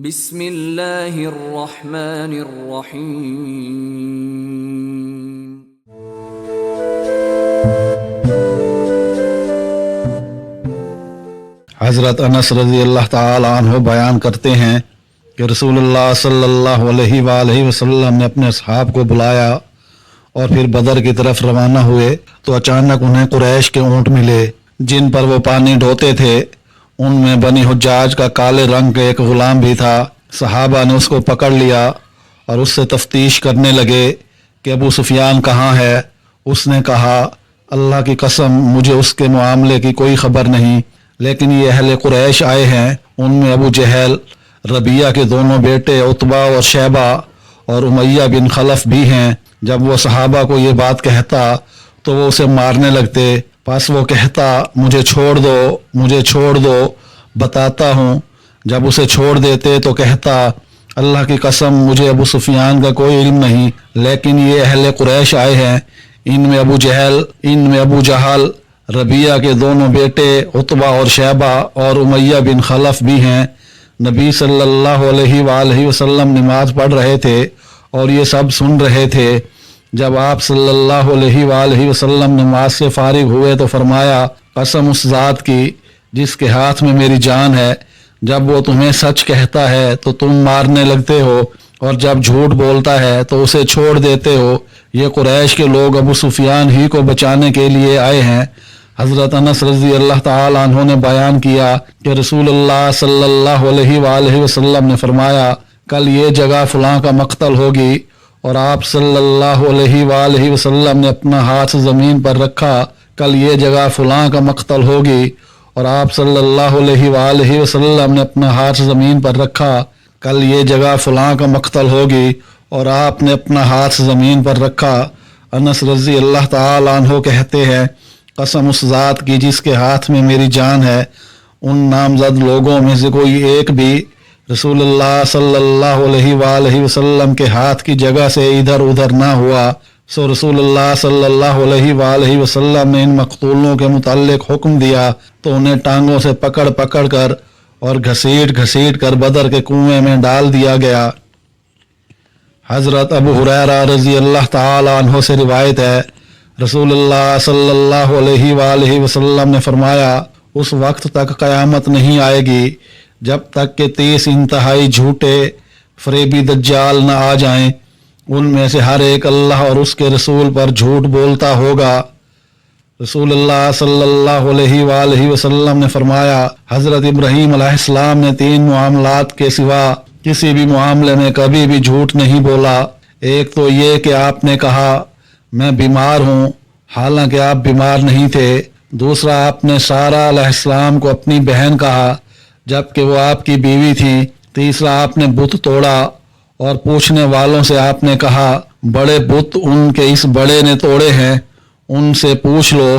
بسم اللہ الرحمن الرحیم۔ حضرت انس رضی اللہ تعالی عنہ بیان کرتے ہیں کہ رسول اللہ صلی اللہ علیہ وآلہ وسلم نے اپنے اصحاب کو بلایا اور پھر بدر کی طرف روانہ ہوئے تو اچانک انہیں قریش کے اونٹ ملے جن پر وہ پانی ڈھوتے تھے۔ ان میں بنی حجاج کا کالے رنگ کا ایک غلام بھی تھا۔ صحابہ نے اس کو پکڑ لیا اور اس سے تفتیش کرنے لگے کہ ابو سفیان کہاں ہے۔ اس نے کہا، اللہ کی قسم مجھے اس کے معاملے کی کوئی خبر نہیں، لیکن یہ اہل قریش آئے ہیں، ان میں ابو جہل، ربیعہ کے دونوں بیٹے عتبہ اور شیبہ اور امیہ بن خلف بھی ہیں۔ جب وہ صحابہ کو یہ بات کہتا تو وہ اسے مارنے لگتے، پس وہ کہتا مجھے چھوڑ دو بتاتا ہوں۔ جب اسے چھوڑ دیتے تو کہتا اللہ کی قسم مجھے ابو سفیان کا کوئی علم نہیں، لیکن یہ اہل قریش آئے ہیں، ان میں ابو جہل، ربیعہ کے دونوں بیٹے عتبہ اور شیبہ اور امیہ بن خلف بھی ہیں۔ نبی صلی اللہ علیہ وآلہ وسلم نماز پڑھ رہے تھے اور یہ سب سن رہے تھے۔ جب آپ صلی اللہ علیہ وآلہ وسلم نماز سے فارغ ہوئے تو فرمایا، قسم اس ذات کی جس کے ہاتھ میں میری جان ہے، جب وہ تمہیں سچ کہتا ہے تو تم مارنے لگتے ہو اور جب جھوٹ بولتا ہے تو اسے چھوڑ دیتے ہو۔ یہ قریش کے لوگ ابو سفیان ہی کو بچانے کے لیے آئے ہیں۔ حضرت انس رضی اللہ تعالی عنہ نے بیان کیا کہ رسول اللہ صلی اللہ علیہ وآلہ وسلم نے فرمایا، کل یہ جگہ فلاں کا مقتل ہوگی، اور آپ صلی اللہ علیہ وآلہ وسلم نے اپنا ہاتھ زمین پر رکھا، کل یہ جگہ فلاں کا مقتل ہوگی، اور آپ صلی اللہ علیہ وآلہ وسلم نے اپنا ہاتھ زمین پر رکھا، کل یہ جگہ فلاں کا مقتل ہوگی، اور آپ نے اپنا ہاتھ زمین پر رکھا۔ انس رضی اللہ تعالی عنہ کہتے ہیں، قسم اس ذات کی جس کے ہاتھ میں میری جان ہے، ان نامزد لوگوں میں سے کوئی ایک بھی رسول اللہ صلی اللہ علیہ وآلہ وسلم کے ہاتھ کی جگہ سے ادھر ادھر نہ ہوا۔ سو رسول اللہ صلی اللہ علیہ وآلہ وسلم نے ان مقتولوں کے متعلق حکم دیا تو انہیں ٹانگوں سے پکڑ کر اور گھسیٹ کر بدر کے کنویں میں ڈال دیا گیا۔ حضرت ابو ہریرہ رضی اللہ تعالی عنہ سے روایت ہے، رسول اللہ صلی اللہ علیہ وآلہ وسلم نے فرمایا، اس وقت تک قیامت نہیں آئے گی جب تک کہ 30 انتہائی جھوٹے فریبی دجال نہ آ جائیں، ان میں سے ہر ایک اللہ اور اس کے رسول پر جھوٹ بولتا ہوگا۔ رسول اللہ صلی اللہ علیہ وآلہ وسلم نے فرمایا، حضرت ابراہیم علیہ السلام نے 3 معاملات کے سوا کسی بھی معاملے میں کبھی بھی جھوٹ نہیں بولا۔ ایک تو یہ کہ آپ نے کہا میں بیمار ہوں، حالانکہ آپ بیمار نہیں تھے۔ دوسرا، آپ نے سارہ علیہ السلام کو اپنی بہن کہا جبکہ وہ آپ کی بیوی تھی۔ تیسرا، آپ نے بت توڑا اور پوچھنے والوں سے آپ نے کہا بڑے بت ان کے اس بڑے نے توڑے ہیں، ان سے پوچھ لو۔